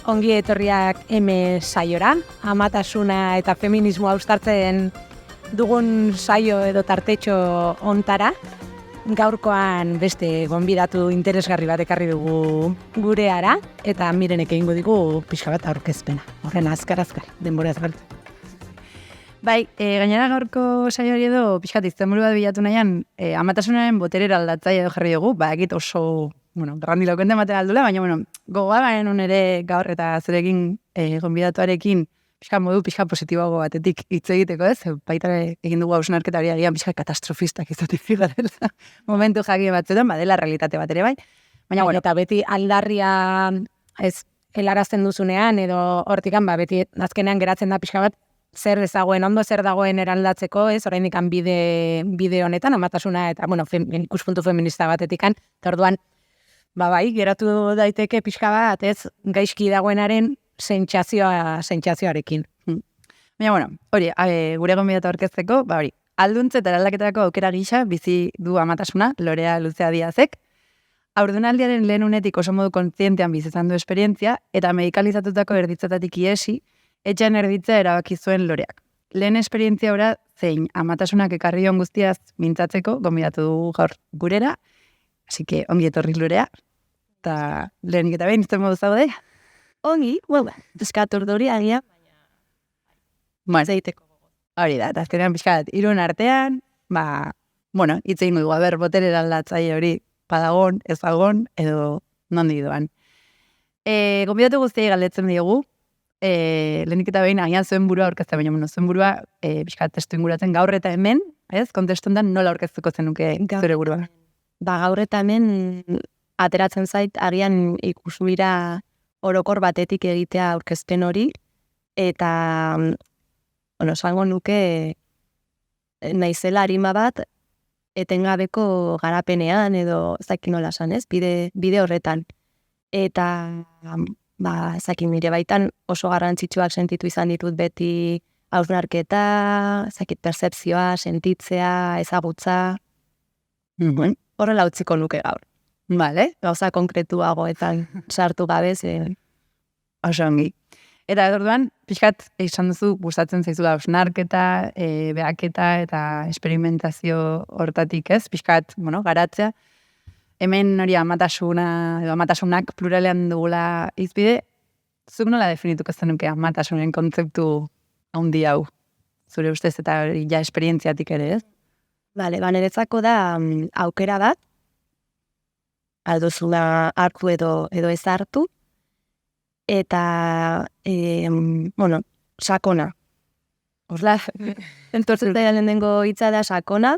ongi etorriak eme saiora, amatasuna eta feminismoa uztartzen dugun saio edo tartetxo ontara. Gaurkoan beste gonbidatu interesgarri bat ekarri dugu gureara, eta Mirenek egingo digu pixka bat aurkezpena. Horren azkar, denbora ez galtzen. Bai, gainera gaurko saioari edo pixkat izenburu bat bilatu nahian, amatasunaren boterera aldatzaia edo jarri dugu, egit oso, grandilokente ematen aldula, baina, gogoa garen ere gaur eta zurekin gonbidatuarekin pixka positiboago batetik hitz egiteko, ez? Baita egin dugu hausnarketa hori agian pixka katastrofistak izatik garela. Momentu jakin batzuetan, dela realitate bat ere bai. Baina, eta beti aldarria ez helarazten duzunean, edo hortikan, beti azkenean geratzen da pixka bat, zer ezagoen, ondo zer dagoen eraldatzeko, ez? Oraindik bide honetan, amatasuna eta, ikuspuntu feminista batetikan, eta orduan, bai, geratu daiteke pixka bat, ez? Gaizki dagoenaren sentsazioarekin. Baina, hori, gure gonbidatu aurkezteko, hori, alduntze eta eraldaketarako aukera gisa bizi du amatasuna, Lorea Luzea Diazek, haurdunaldiaren lehen unetik oso modu kontzientean bizizan du esperientzia, eta medikalizatutako erditzetatik iesi, etxean erditzea erabaki zuen Loreak. Lehen esperientzia ora zein amatasunak ekarri dion guztiaz mintzatzeko, gonbidatu dugu gaur gurera, así que ongi etorri Lorea, eta lehenik eta behin, izten modu zaude? Ongi, eskator dori agia, baina zeiteko. Hori da, eta azkenean pixkat, irun artean, hitz egin dugu, boterera aldatzaile hori, padagon, ezagon, edo nondi doan. Gonbidatu guztiai galdetzen diogu, lehenik eta behin agian zuen burua aurkezta, baina zuen burua pixkat testu inguratzen gaur eta hemen, ez? Kontestu honetan nola aurkeztuko zenuke zure burua? Gaur eta hemen ateratzen zait, agian ikusmira orokor batetik egitea aurkezpen hori, eta, esango nuke naizela arima bat, etengabeko garapenean, edo zakin nola esan, ez? Bide horretan. Eta, zakin nire baitan oso garrantzitsuak sentitu izan ditut beti hausnarketa, pertzepzioa, sentitzea, ezagutza. Horrela utziko nuke gaur. Vale. Gauza konkretuagoetan sartu gabe, oso ongi. Eta orduan, pixkat, esan duzu, gustatzen zaizula hausnarketa, behaketa eta experimentazio hortatik ez, pixkat, garatzea. Hemen hori amatasuna, edo amatasunak pluralean dugula izbide, zuk nola definituko zenuke amatasunen kontzeptu handi hau, zure ustez eta hori ja esperientziatik ere ez? Bale, niretzako da aukera bat, alduzuna hartu edo ez hartu, eta, sakona. Osla, entortzetaian lehenengo hitza da sakona,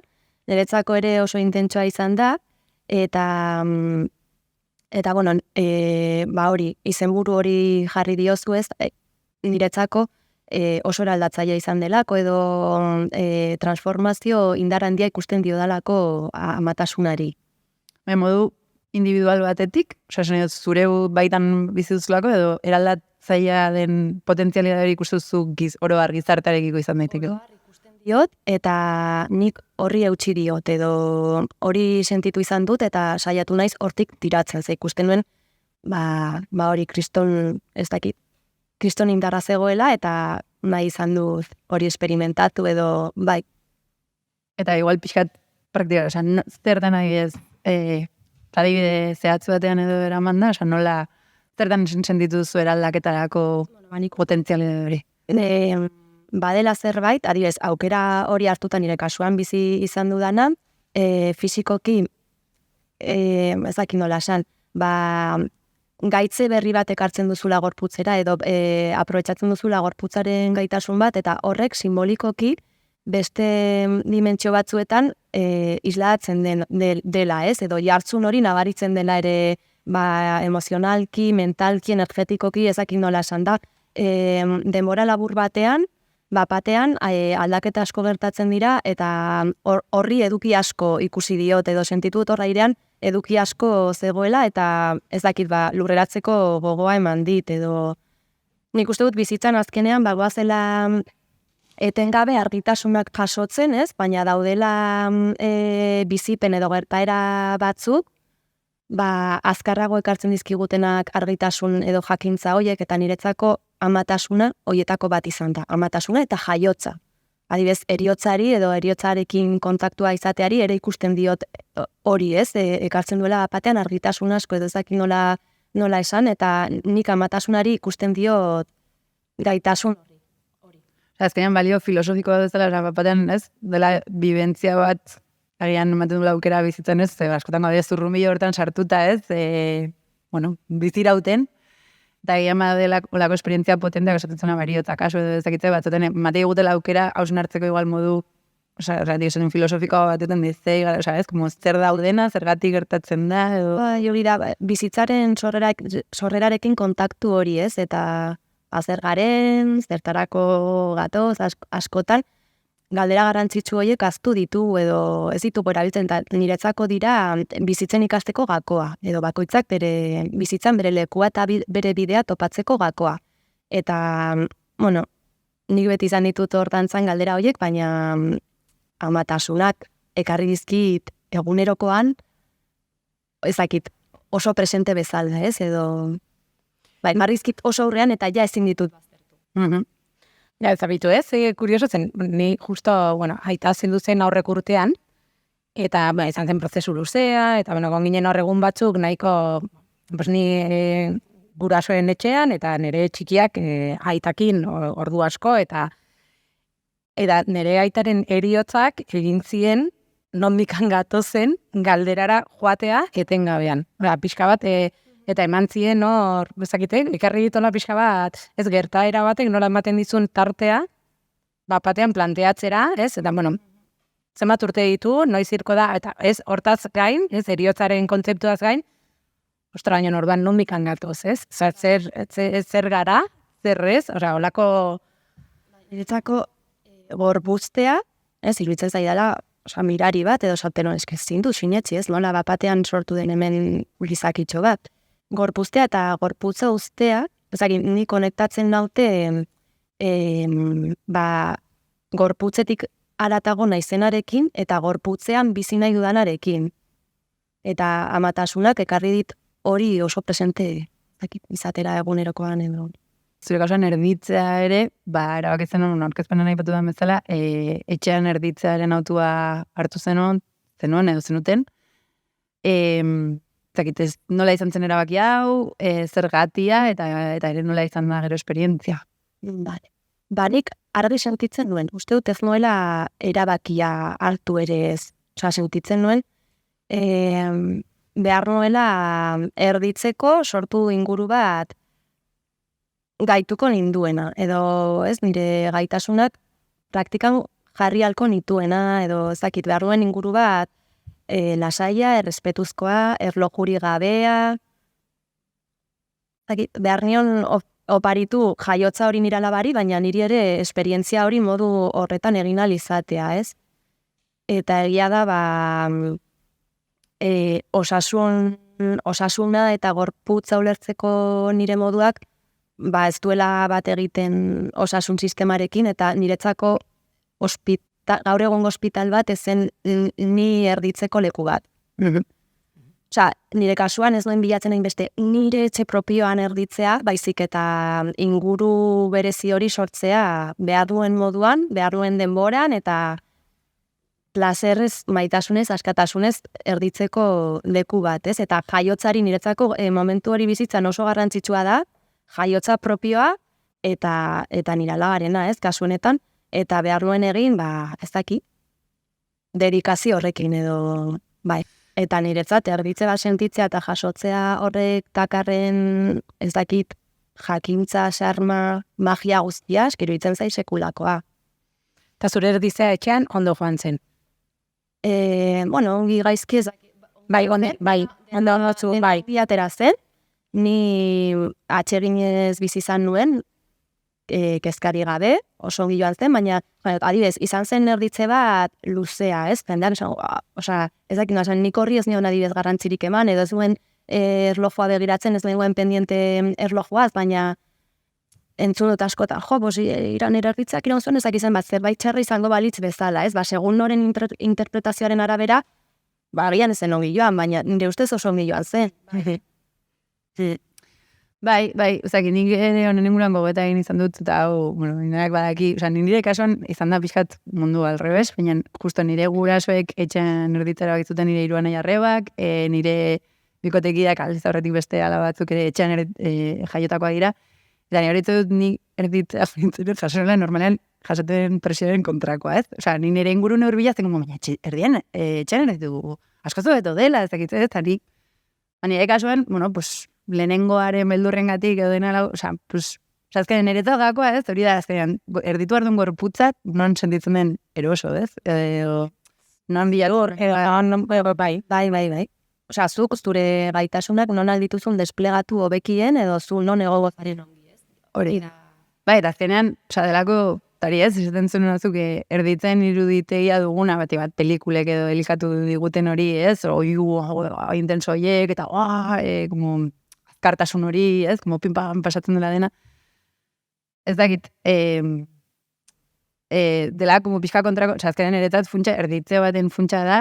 niretzako ere oso intentsua izan da, eta hori, izenburu hori jarri diozu ez, niretzako oso eraldatzailea izan delako, edo transformazio indar handia ikusten diodalako amatasunari. Modu individual batetik, zure baitan bizi duzulako, edo eraldatzailea den potentzialidade hori ikustuzu oro har gizartearekiko izan daiteke. Oro har ikusten diot, eta nik horri eutsi diot, edo hori sentitu izan dut, eta saiatu naiz hortik tiratzen, ze ikusten nuen, hori kriston, ez dakit, kriston indarra zegoela, eta nahi izan dut hori esperimentatu, edo bai. Eta igual pixkat praktika, zertan nahi ez, adibide zehatzu batean edo eraman da, nola zertan sentitu duzu eraldaketarako potentzialidade hori? Badela zerbait, adibidez, aukera hori hartuta nire kasuan bizi izan dudana, fisikoki, ezakin nola esan, gaitze berri bat ekartzen duzula gorputzera, edo aprobetxatzen duzula gorputzaren gaitasun bat, eta horrek simbolikoki beste dimentsio batzuetan islatzen dela, ez? Edo jartzun hori nabaritzen dela ere emozionalki, mentalki, energetikoki, ezakin nola esan da. Denbora labur batean, aldaketa asko gertatzen dira, eta horri eduki asko ikusi diot, edo sentitut horra irean eduki asko zegoela, eta ez dakit lurreratzeko gogoa eman dit, edo nik uste dut bizitzan azkenean bagoazela etengabe argitasunak jasotzen, ez? Baina daudela bizipen edo gertaera batzuk, azkarrago ekartzen dizkigutenak argitasun edo jakintza hoiek, eta niretzako amatasuna hoietako bat izan da. Amatasuna eta jaiotza. Adibez, eriotzari edo eriotzarekin kontaktua izateari ere ikusten diot hori, ez? Ekartzen duela batean argitasun asko edo ezak nola esan, eta nik amatasunari ikusten diot gaitasun hori. Azkenean balio filosofiko bat dela batean, ez? Dela bibentzia bat, agian ematen duela aukera bizitzen, ez? Askotan gaude zurrumilo hortan sartuta, ez? Bizirauten, eta egia dela olako esperientzia potenteak esatetzen abariotza, kaso edo ezakitze batzoten, matei gutela aukera hausen hartzeko igual modu, diosen filosofikoa batetan dizei, ez, como zer daudena, zergatik gertatzen da, edo... Jogi da, bizitzaren sorrerarekin kontaktu hori, ez, eta zer garen, zertarako gatoz, askotan, galdera garrantzitsu horiek aztu ditu edo ez ditu erabiltzen, eta niretzako dira bizitzen ikasteko gakoa, edo bakoitzak bere bizitzan bere lekua eta bere bidea topatzeko gakoa. Eta, bueno, nik beti izan ditut hortantzan galdera horiek, baina amatasunak ekarri dizkit egunerokoan, ezakit oso presente bezala, ez, edo marrizkit oso aurrean eta ja ezin ditut baztertu. Ja, ezabitu ez, kurioso zen, ni justo, aita zendu zen aurrek urtean, eta izan zen prozesu luzea, eta gonginen horregun batzuk nahiko, ni gurasoen etxean, eta nire txikiak aitakin ordu asko, eta nire aitaren eriotzak egin zien nondikan gatozen galderara joatea etengabean. Pixka bat, eta eman zien hor, bezakitek, ekarri ditola pixka bat, ez gertaera batek nola ematen dizun tartea, batean planteatzera, ez, eta zenbat urte ditu, noiz irko da, eta ez, hortaz gain, ez, eriotzaren kontzeptuaz gain, ostra, baina orduan nondikan gatoz, ez? Zer gara, zer ez, holako... Niretzako gorpuztea, ez, iruditzen zaidala, mirari bat, edo esaten ezin du sinetzi, ez, nola batean sortu den hemen gizakitxo bat. Gorpuztea eta gorputza ustea, ni konektatzen naute gorputzetik aratago naizenarekin eta gorputzean bizi nahi dudanarekin. Eta amatasunak ekarri dit hori oso presente izatera egunerokoan edo. Zure kasuan erditzea ere, erabakitzen hon aurkezpenan nahi batu da bezala, etxean erditzearen autua hartu zenuen edo zenuten. Ez nola izan zen erabaki hau, zergatia, eta ere nola izan da gero esperientzia. Barik argi sentitzen nuen. Uste dut ez noela erabakia hartu ere ez. Sentitzen nuen, behar nuela erditzeko sortu inguru bat gaituko ninduena. Edo ez nire gaitasunak praktikan jarri halko nituena, edo ezakit behar nuen inguru bat lasaia, errespetuzkoa, erlojuri gabea. Behar nion oparitu jaiotza hori nire alabari, baina niri ere esperientzia hori modu horretan egin alizatea, ez? Eta egia da, osasuna eta gorputza ulertzeko nire moduak, ez duela bat egiten osasun sistemarekin, eta niretzako gaur egon hospital bat ezen ni erditzeko leku bat. Nire kasuan ez duen bilatzen egin beste nire etxe propioan erditzea, baizik eta inguru berezi hori sortzea behar duen moduan, behar duen denboran, eta plazerrez, maitasunez, askatasunez erditzeko leku bat, ez? Eta jaiotzari niretzako momentu hori bizitzan oso garrantzitsua da, jaiotza propioa eta nire alabarena, ez? Kasuenetan, eta behar nuen egin, ez daki, dedikazio horrekin edo, eta niretzat erditze bat sentitzea eta jasotzea horrek takarren, ez dakit, jakintza, xarma, magia guztia, iruditzen zai sekulakoa. Eta zure erditzea etxean ondo joan zen? Ongi gaizki ez dakit. Ondo zu, bai. Atera zen, ni atseginez bizizan nuen, kezkari gabe, oso ongi joan zen, baina, adibidez, izan zen erditze bat luzea, ez? Jendean, ez dakit, nik horri ez nion adibidez garrantzirik eman, edo ez duen erlojoa begiratzen, ez duen pendiente erlojoaz, baina entzun dut askotan, iran erditzak iran zuen, ezak izan bat, zerbait txarra izango balitz bezala, ez? Segun noren interpretazioaren arabera, agian ezen ongi joan, baina nire ustez oso ongi joan zen. Bai, ozaki, nik ere honen inguruan gogeta egin izan dut, eta hau, nireak badaki, nire kasuan izan da pixkat mundu alrebes, baina justo nire gurasoek etxean erditzera bakitzuten nire iruan arrebak, nire bikotekidak aldiz aurretik beste ala batzuk ere etxean jaiotakoa dira, eta nire horretzu dut nik erditzera jasoela normalean jasoten presioaren kontrakoa, ez? Osea, ni nire ingurune hurbila zen, baina etxean erditu askoz beto dela, ez dakitze, eta nik, nire kasuan, lehenengoaren beldurrengatik edo dena lau, azkenean niretzat gakoa, ez? Hori da, azkenean, erditu ardun gorputzat, non sentitzen den eroso, ez? Non bilatur, Bai. Osea, zuk zure gaitasunak non aldituzun desplegatu hobekien edo zu non egogo zaren ongi, ez? Hori. Bai, eta azkenean, dalako, tari ez, esaten zuen nazuk, erditzen iruditegia duguna, bat pelikulek edo elikatu diguten hori, ez? Intenso horiek, eta como azkartasun hori, ez? Como pimpan pasatzen dela dena. Ez dakit, dela, como pixka kontrako, azkenean eretzat funtsa, erditze baten funtsa da,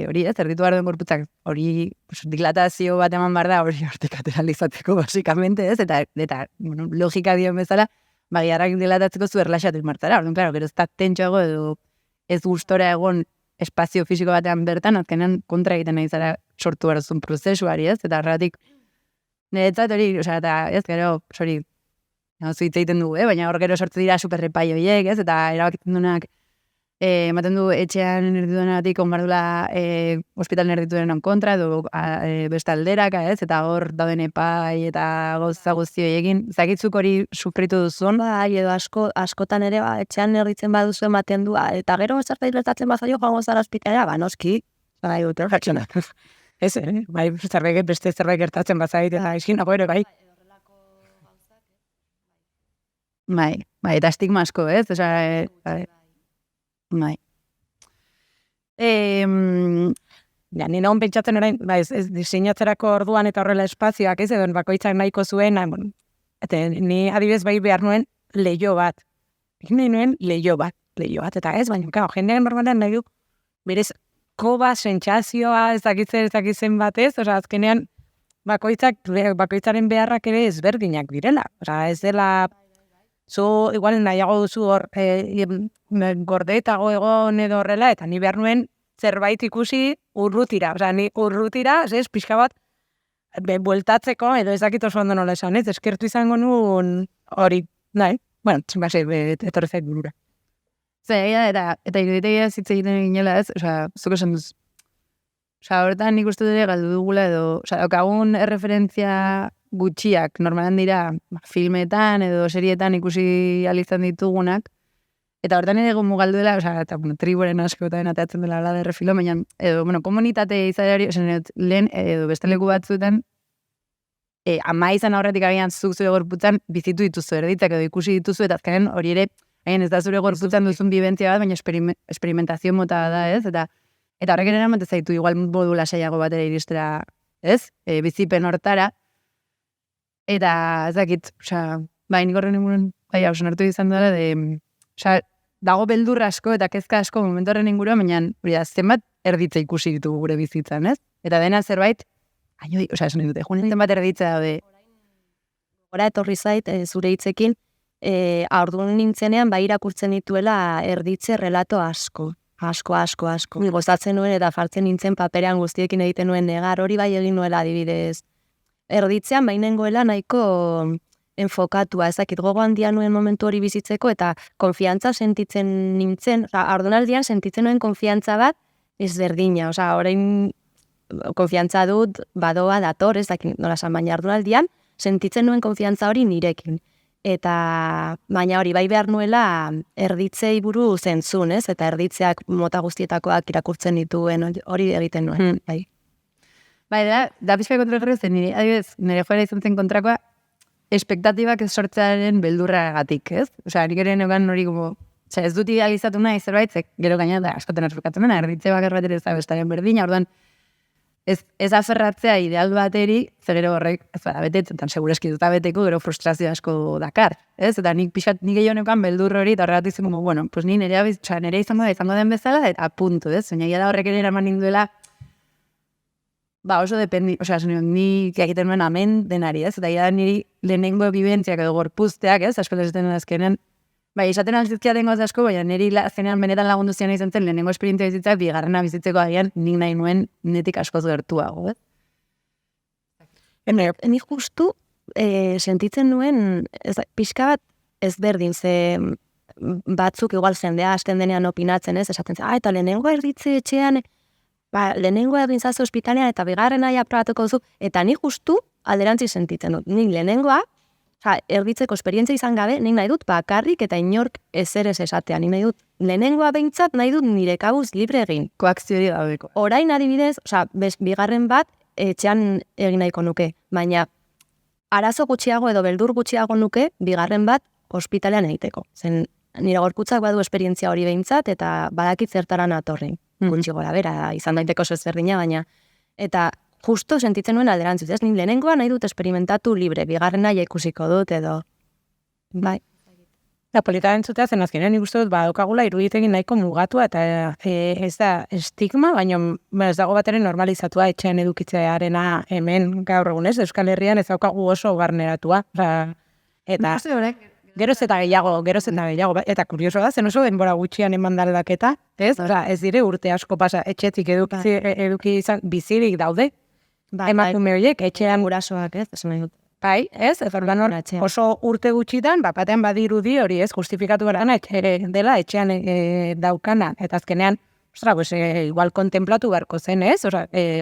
hori ez, erditu behar duen gorputzak, hori dilatazio bat eman behar da, hori hortik ateralizatzeko, basikamente, ez? Eta logika dion bezala, bagiarrak dilatatzeko zu erlaxatu izmartzara. Orduan, claro, gero ez da tentxoago edo ez gustora egon espazio fisiko batean bertan, azkenean kontra egiten nahi zara sortu behar zuen prozesuari, ez? Eta erratik, niretzat hori, eta ez, gero, hori, zuitza egiten dugu, baina hor gero sortu dira superrepai horiek, ez? Eta erabakitzen duenak, ematen du etxean erdituenatik onbardula ospitalen erdituenen kontra, edo beste alderaka, ez? Eta hor dauden epai eta gauza guzti horiekin. Zakitzuk hori sufritu duzun? Bai, edo askotan ere etxean erditzen baduzu ematen du, eta gero zerbait gertatzen bazaio joango zara ospitalera, noski. Bai, dute jatsona. Ez, bai, beste zerbait gertatzen bazait, eta izkinago ere, bai. Bai, eta estigma asko, ez? Osea, bai. Nina hon pentsatzen orain, ez diseinatzerako orduan eta horrela espazioak, ez, edo bakoitzak nahiko zuen, eta ni adibidez bai behar nuen leiho bat. Nahi nuen leiho bat, eta ez, baina, jendean normalean nahi du, berez, koba, sentsazioa, ez dakitzen batez, osea, azkenean, bakoitzaren beharrak ere ezberdinak direla. Osea, ez dela, zu, igual nahiago duzu hor, gordetago egon edo horrela, eta ni behar nuen zerbait ikusi urrutira. Osea, ni urrutira, ez, pixka bat, bueltatzeko, edo ez dakit oso ondo nola esan, ez, eskertu izango nuen hori, nahi? Bueno, etorri zait burura. Eta iruditegia zitze egiten ginela, ez? Osea, zuko esan duz. Osea, horretan nik uste dure galdu dugula edo, osea, okagun erreferentzia gutxiak, normalan dira, filmetan edo serietan ikusi alizan ditugunak, eta horretan ere gomu galdu dela, osea, eta, triburen askotan ateatzen dela ala derrefilo, baina, edo, komunitate izadari, osea, lehen, edo beste leku batzuetan, ama izan aurretik agian zuk zure gorputzan bizitu dituzu erditzak edo ikusi dituzu, eta azkenen hori ere, hain ez da zure gorputzan duzun bibentzia bat, baina experimentazio mota da, ez? Eta horrek ere ematen zaitu igual modu lasaiago batera iristera, ez? Bizipen hortara. Eta ez dakit, osea, nik horren inguruan, hausen hartu izan dela, osea, dago beldurra asko eta kezka asko momentu horren inguruan, baina zenbat erditza ikusi ditugu gure bizitzan, ez? Eta dena zerbait, osea, esan dute, junetan bat erditza daude. Gora etorri zait, zure hitzekin, aurduan nintzenean irakurtzen dituela erditze relato asko. Ni gozatzen nuen eta fartzen nintzen paperean guztiekin egiten nuen negar, hori bai egin nuela adibidez. Erditzean bainengoela nahiko enfokatua, ezakit gogo handia nuen momentu hori bizitzeko eta konfiantza sentitzen nintzen, aurdunaldian sentitzen nuen konfiantza bat ezberdina, osea, orain konfiantza dut badoa dator, ezakit nola esan, baina aurdunaldian sentitzen nuen konfiantza hori nirekin. Eta baina hori bai behar nuela erditzei buru zentzun, ez? Eta erditzeak mota guztietakoak irakurtzen dituen hori egiten nuen. Bai, da pixka kontrakorrez, nire joera izan zen kontrakoa, espektatibak ez sortzearen beldurragatik, ez? Osea, nik ere neukan hori, ez dut idealizatu nahi zerbaitzek, gero gaina da askoten errukatzen dena, erditze bakar bat ere ez da bestaren berdina, orduan, ez aferratzea ideal bateri, zer gero horrek, ez bada betetzen, tan segureski dut beteko, gero frustrazio asko dakar, ez? Eta nik gehiago neukan beldur hori, eta horregatik zen, pues ni nire izango den bezala, eta puntu, ez? Baina da horrek ere eraman ninduela, oso dependi, osea, ni egiten nuen amen denari, ez? Eta ja niri lehenengo bibentziak edo gorpuzteak, ez? Asko esaten azkenen. Bai, esaten altzizkiaten gauza asko, baina niri zenean benetan lagundu zian izan zen lehenengo esperientzia bizitzak, bigarrena bizitzeko agian nik nahi nuen netik askoz gertuago, ez? Nik justu sentitzen nuen, pixka bat ezberdin, ze batzuk igual jendea hasten denean opinatzen, ez? Esaten zen, eta lehenengo erditze etxean, lehenengo erdintzazu ospitalean eta bigarrena ja probatuko duzu, eta nik justu alderantzi sentitzen dut. Nik lehenengoa, erditzeko esperientzia izan gabe, nik nahi dut bakarrik eta inork ezer ez esatea. Nik nahi dut lehenengoa behintzat nahi dut nire kabuz libre egin. Koakziori gabeko. Orain adibidez, bigarren bat etxean egin nahiko nuke, baina arazo gutxiago edo beldur gutxiago nuke bigarren bat ospitalean egiteko. Zen nire gorputzak badu esperientzia hori behintzat eta badakit zertaran atorri. Gutxi gora bera, izan daiteko ezberdina, baina eta justo sentitzen nuen alderantzuz, ez? Nik lehenengoa nahi dut esperimentatu libre, bigarrena ja ikusiko dut edo. Bai. Da, polita entzutea zen azkenean nik uste dut badokagula iruditegin nahiko mugatua eta ez da estigma, baina ez dago bateren normalizatua etxean edukitzearena hemen gaur egunez, Euskal Herrian ez daukagu oso barneratua. Eta geroz eta gehiago, eta kurioso da, zen oso denbora gutxian eman daldaketa, ez? Ez dire urte asko pasa, etxetik eduki izan bizirik daude, emakume horiek, etxean gurasoak, ez? Esan nahi dut. Bai, ez? Ez orduan hor, oso urte gutxitan, batean badirudi hori, ez? Justifikatu berana dela etxean daukana, eta azkenean, igual kontemplatu beharko zen, ez?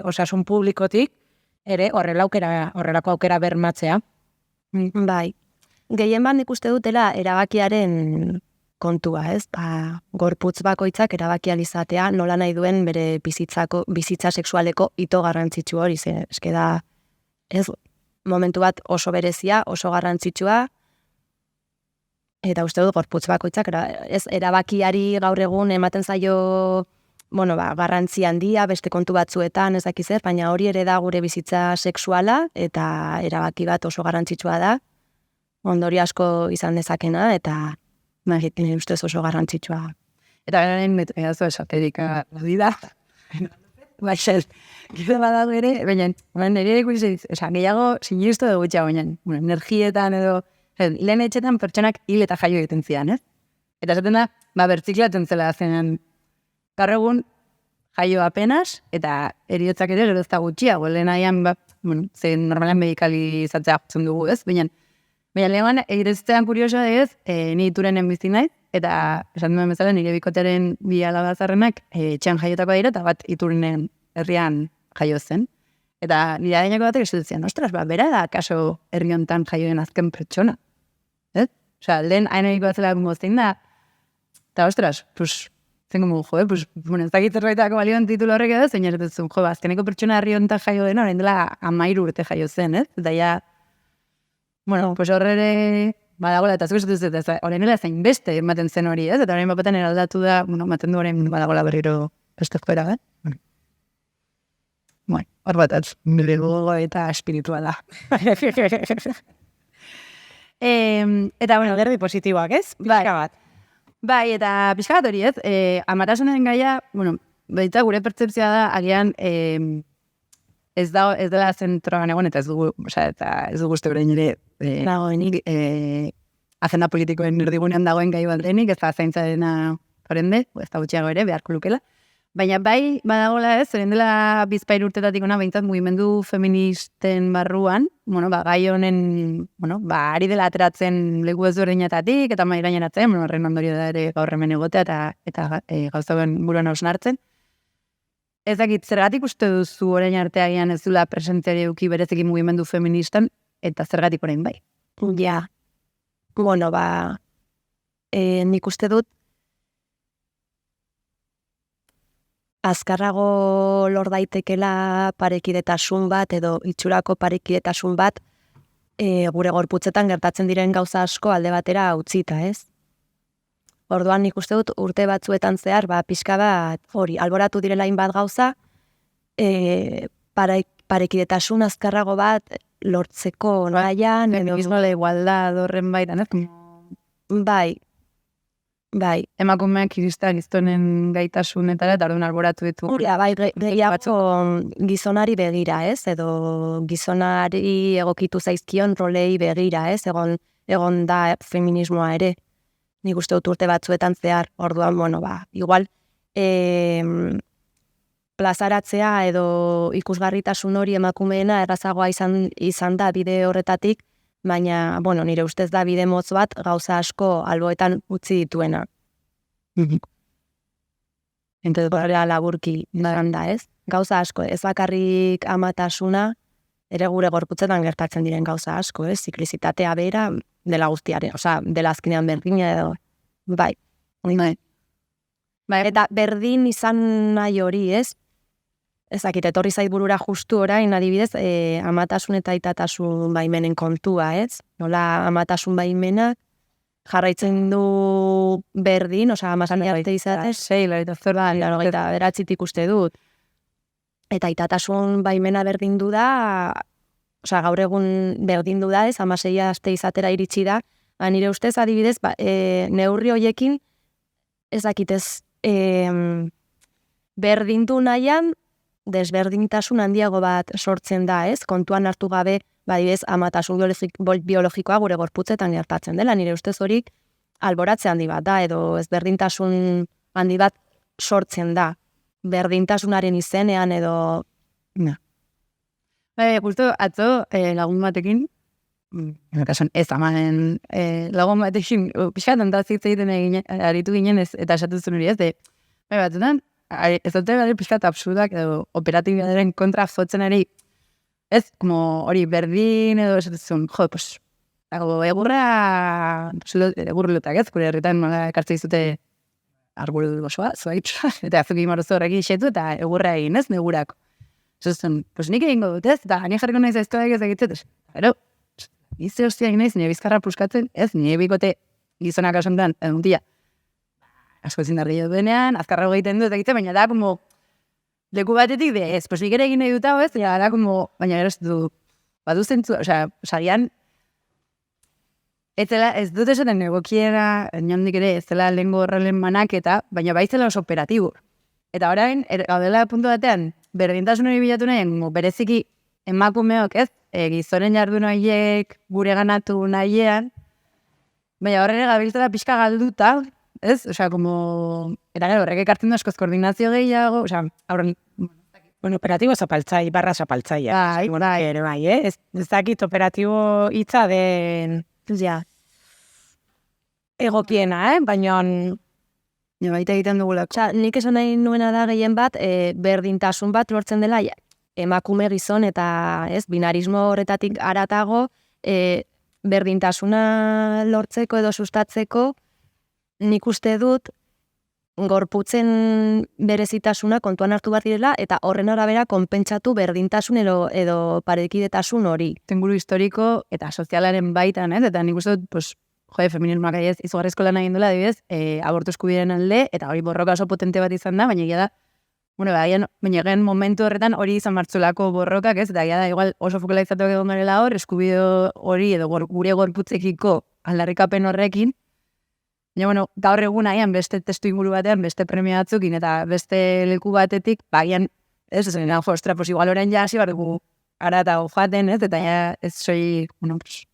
Osasun publikotik, ere horrelako aukera bermatzea. Bai. Gehien bat nik uste dutela erabakiaren kontua, ez? Gorputz bakoitzak erabaki alizatea nola nahi duen bere bizitza sexualeko ito garrantzitsu hori, eske da, ez, momentu bat oso berezia, oso garrantzitsua, eta uste dut gorputz bakoitzak erabakiari gaur egun ematen zaio, garrantzi handia, beste kontu batzuetan, ez dakiz zer, baina hori ere da gure bizitza sexuala, eta erabaki bat oso garrantzitsua da, ondori asko izan dezakena, eta nire ustez oso garrantzitsua. Eta beraren edazo esaterika da. Baxel, gire badago ere, baina nire ikusi, gehiago sinistu edo gutxago, baina energietan edo, lehen etxetan pertsonak hil eta jaio egiten zian, ez? Eta esaten da, bertziklatzen zela zenean, gaur egun jaio apenas, eta heriotzak ere gero ez da gutxiago, lehen aian, zein normalean medikalizatzea zen dugu, ez? Baina lehenan, egireztean kuriosoa ez, ni iturenen bizi naiz, eta esan duen bezala nire bikotearen bi alabazarrenak etxean jaiotako dira, eta bat iturinen herrian jaio zen. Eta nire adinako batek esu duzian, ostras, bera da kaso herri honetan jaioen azken pertsona. Ez? Osea, lehen haineko batzela goztein da, eta ostras, zengo mugu, ez dakit zerbaitako balioan titulo horrek edo, zein erretzen, azkeneko pertsona herri honetan jaio dena, orain dela 13 urte jaio zen, ez? Eta ja, horrere badagoela, eta zuko esatu ez, horrenela zain beste ematen zen hori, ez? Eta horrein bapetan eraldatu da, ematen du horrein badagoela berriro bestezko era, hor bat, nire gogo eta espirituala. Eta, Alderdi positiboak, ez? Pixka bat. Bai, eta pixka bat hori, ez? Amatasunen gaia, baita gure pertzepzioa da, agian, ez dela zentroan egon, eta ez dugu uste orain ere dagoenik, azenda politikoen erdigunean dagoen gai bat denik, ez da zaintza dena horrende, ez da gutxiago ere, beharko lukela. Baina bai, badagoela ez, orain dela bizpair urtetatik ona, behintzat mugimendu feministen barruan, gai honen, ari dela ateratzen leku ezberdinetatik, eta mairaineratzen, horren ondorio da ere gaur hemen egotea, eta gauzauen buruan hausnartzen. Ez dakit, zergatik uste duzu orain arteagian ez dula presentziari eduki berezekin mugimendu feministan, eta zergatik orain bai? Ja, nik uste dut azkarrago lor daitekela parekidetasun bat edo itxurako parekidetasun bat gure gorputzetan gertatzen diren gauza asko alde batera utzita, ez? Orduan nik uste dut urte batzuetan zehar, pixka bat hori, alboratu direla hainbat gauza, parekidetasun azkarrago bat lortzeko nahian. Feminismo la igualdad horren baitan, ez? Bai, Bai, emakumeak iristea gizonen gaitasunetara, eta orduan alboratu ditu. Hura, bai, gehiago gizonari begira, ez? Edo gizonari egokitu zaizkion rolei begira, ez? Egon da feminismoa ere. Nik uste dut urte batzuetan zehar, orduan, bueno, igual, plazaratzea edo ikusgarritasun hori emakumeena errazagoa izan da bide horretatik, baina, bueno, nire ustez da bide motz bat gauza asko alboetan utzi dituena. Entonces, laburki izan da, ez? Gauza asko, ez bakarrik amatasuna, ere gure gorputzetan gertatzen diren gauza asko, ez? Ziklizitatea bera, dela guztiaren, dela azkenean berdina edo, bai. Eta berdin izan nahi hori, ez? Ezakit, etorri zait burura justu orain, adibidez, amatasun eta aitatasun baimenen kontua, ez? Nola amatasun baimenak jarraitzen du berdin, amazan arte izatez. Sei, larita zorda. Eta beratzitik uste dut. Eta aitatasun baimena berdin du da, gaur egun berdin du da, ez? 16 aste izatera iritsi da. Nire ustez, adibidez, neurri hoiekin, ezakitez, berdindu nahian, desberdintasun handiago bat sortzen da, ez? Kontuan hartu gabe, adibidez, amatasun biologikoa gure gorputzetan gertatzen dela, nire ustez hori alboratze handi bat da, edo ezberdintasun handi bat sortzen da, berdintasunaren izenean edo... Justo, atzo lagun batekin, kason ez amaren lagun batekin, pixkat antazitz egiten aritu ginen eta esatu zuen hori ez, batzutan, ez dute bade pixkat absurdak edo operatibidaren kontra jotzen ari, ez, como hori berdin edo esatuzun, pues, egurrelutak ez, gure herritan ekartzen dizute arburu gozoa, zuaitza, eta azuki marozo horrekin xetu eta egurra egin ez, negurako. Zuzun, pues nik egingo dut ez, eta gani jarriko nahiz aizkoak ez egitzet, pero, izte hostia egin nahiz, nire bizkarra puskatzen, ez, nire bikote gizonak asuntan, eguntia, asko zindar gehiago duenean, azkarra egiten dut egiten, baina da, como, leku batetik de, ez, pues nik ere egin nahi dut hau ez, da, como, baina gero ez du, badu zentzu, sagian, ez dut esaten egokiera, niondik ere, ez dela lehengo horrelen manaketa, baina baitzela oso operatibo. Eta orain, gaudela puntu batean, berdintasun hori bilatu nahian, bereziki emakumeok, ez, gizonen jardun horiek gure ganatu nahiean, baina horren gabiltzela pixka galduta, ez, como, eta gero, horrek ekartzen du askoz koordinazio gehiago, horren, bueno, operatibo zapaltzai, barra zapaltzaia. Ere bai, ez dakit operatibo hitza den, Ja, egokiena, baina... Ja, baita egiten dugulak. Nik esan nahi nuena da gehien bat, berdintasun bat lortzen dela, emakume gizon eta ez, binarismo horretatik aratago, berdintasuna lortzeko edo sustatzeko, nik uste dut, gorputzen berezitasuna kontuan hartu bat direla, eta horren arabera konpentsatu berdintasun edo parekidetasun hori. Tenguru historiko eta sozialaren baitan, ez? Eta nik uste dut, pues, feminismoak aiez izugarrizko lan egin duela, adibidez, abortu eskubideen alde, eta hori borroka oso potente bat izan da, baina egia da, bueno, baina egin momentu horretan hori izan martzulako borrokak, ez? Eta egia da, igual oso fokalizatuak egon garela hor, eskubide hori edo gure gorputzekiko aldarrikapen horrekin, baina, bueno, gaur egun aian beste testu inguru batean, beste premia batzukin, eta beste leku batetik, bagian, ez, ostra, pues igual orain ja hasi bar dugu ara eta joaten, ez? Eta ja, ez soi, bueno, pues,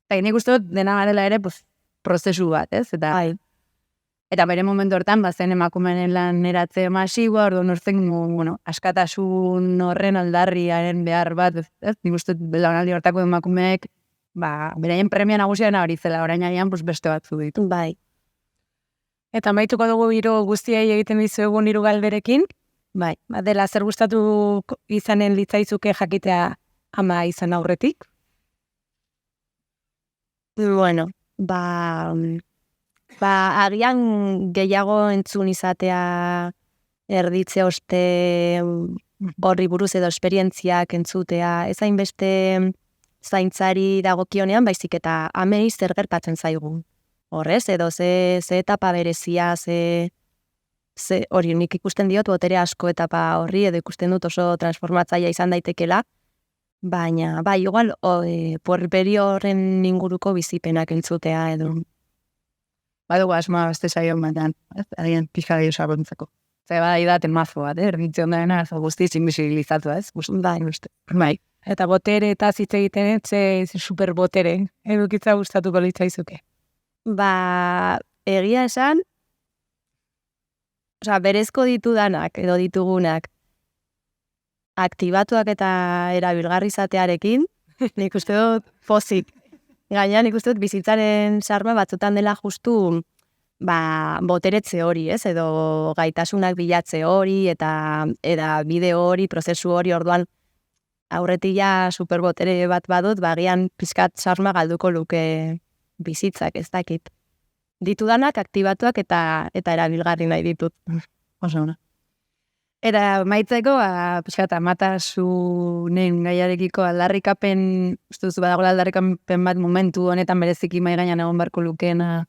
eta nik uste dut dena garela ere, pues, prozesu bat, ez? Eta bere momentu hortan, bazen emakumeen lan eratze masiboa, orduan hortzen, bueno, askatasun horren aldarriaren behar bat, ez? Nik uste dut belaunaldi hortako emakumeek, beraien premia nagusian hori zela, orain aian, pues, beste batzu ditu. Bai. Eta maituko dugu hiru guztiei egiten dizuegun hiru galderekin. Bai. Dela, zer gustatu izanen litzaizuke jakitea ama izan aurretik? Bueno, agian gehiago entzun izatea erditze oste horri buruz edo esperientziak entzutea, ez hainbeste zaintzari dagokionean, baizik eta amei zer gertatzen zaigun. Horrez, edo ze etapa berezia, hori nik ikusten diot, botere asko etapa horri, edo ikusten dut oso transformatzaia izan daitekela, baina, bai, igual, puerperio horren inguruko bizipenak entzutea, edo. badugu asmoa beste saion batean, ez? Agian pixka gehiago sakontzeko. Zer bai daten mazo bat, erditzen daena, guztiz invisibilizatu, ez? Bai. Bai. Eta botere eta hitz egiten, ze superbotere, edukitza gustatuko litzaizuke. Ba, egia esan, berezko ditudanak edo ditugunak aktibatuak eta erabilgarri izatearekin, nik uste dut pozik. Gaina nik uste dut bizitzaren sarma batzutan dela justu boteretze hori, ez? Edo gaitasunak bilatze hori eta bide hori, prozesu hori, orduan aurretik ja superbotere bat badut, bagian pizkat sarma galduko luke bizitzak, ez dakit. Ditudanak aktibatuak eta erabilgarri nahi ditut. Oso ona. Eta maitzeko, pixkat, amatasunen gaiarekiko aldarrikapen, uste duzu badagoela aldarrikapen bat momentu honetan bereziki mai gainean egon barko lukeena.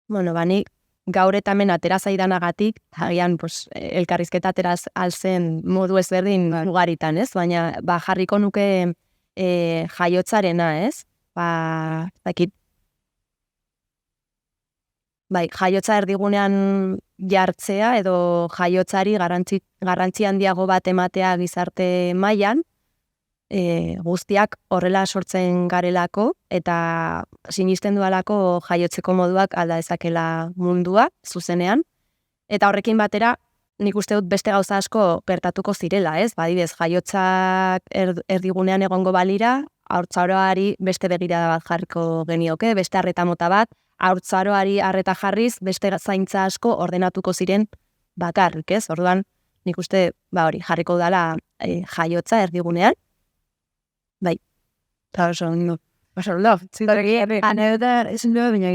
Bueno, nik gaur eta hemen atera zaidanagatik, agian elkarrizketa ateraz alzen modu ezberdin ugaritan, ez? Baina jarriko nuke jaiotzarena, ez? Dakit. Bai, jaiotza erdigunean jartzea edo jaiotzari garrantzi handiago bat ematea gizarte mailan, guztiak horrela sortzen garelako eta sinisten dualako jaiotzeko moduak alda dezakela mundua zuzenean. Eta horrekin batera, nik uste dut beste gauza asko gertatuko zirela, ez? Badibez, jaiotzak erdigunean egongo balira, haurtzaroari beste begirada bat jarriko genioke, beste arreta mota bat, haurtzaroari arreta jarriz, beste zaintza asko ordenatuko ziren bakarrik, ez? Orduan, nik uste, hori, jarriko dala jaiotza erdigunean. Bai. Eta oso ondo. Oso ondo. Anedota, esan dugu, baina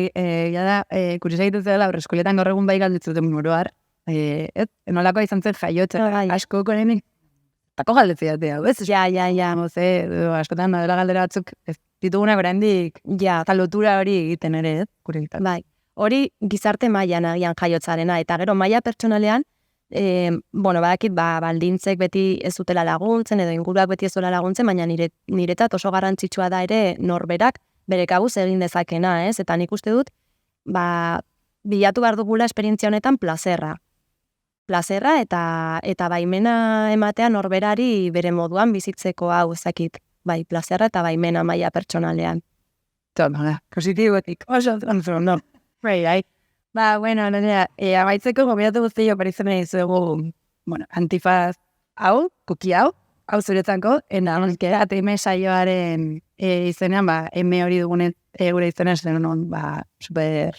jada, kuriosaitu zela, horreskoletan gaur egun bai galditzuten buruar. Enolako izan zen jaiotza. Asko korenik, tako galdetzea hau, ez? Ja. Askotan, dela galdera batzuk, ez ditugunak oraindik eta lotura hori egiten ere, ez? Kurekitan. Bai. Hori gizarte mailan agian jaiotzarena, eta gero maila pertsonalean, badakit, baldintzek beti ez dutela laguntzen, edo inguruak beti ez dutela laguntzen, baina niretzat oso garrantzitsua da ere norberak bere kabuz egin dezakena, ez? Eta nik uste dut, bilatu behar dugula esperientzia honetan plazerra. Plazerra eta baimena ematea norberari bere moduan bizitzeko hau ezakit. Bai, plazerra eta baimena maila pertsonalean. Toma, positibotik. Oso ondo. Bai. Bueno, Nerea, amaitzeko gomendatu guztio paritzen nahi zuegu, antifaz hau, kuki hau zuretzako, ATM saioaren izenean, M hori dugunen gure izenean, zen super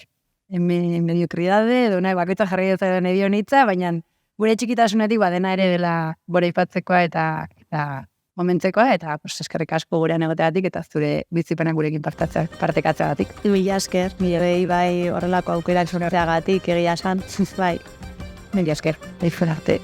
mediokridade, edo nahi bakoitza jarri dut edo nedio nitza, baina gure txikitasunetik dena ere dela bora ipatzekoa eta momentzekoa, eta eskerrik asko gurean egoteatik, eta zure bizipenak gurekin partekatzeagatik. Mila esker, bai horrelako aukerak sortzeagatik, egia esan, bai. Mila esker, arte.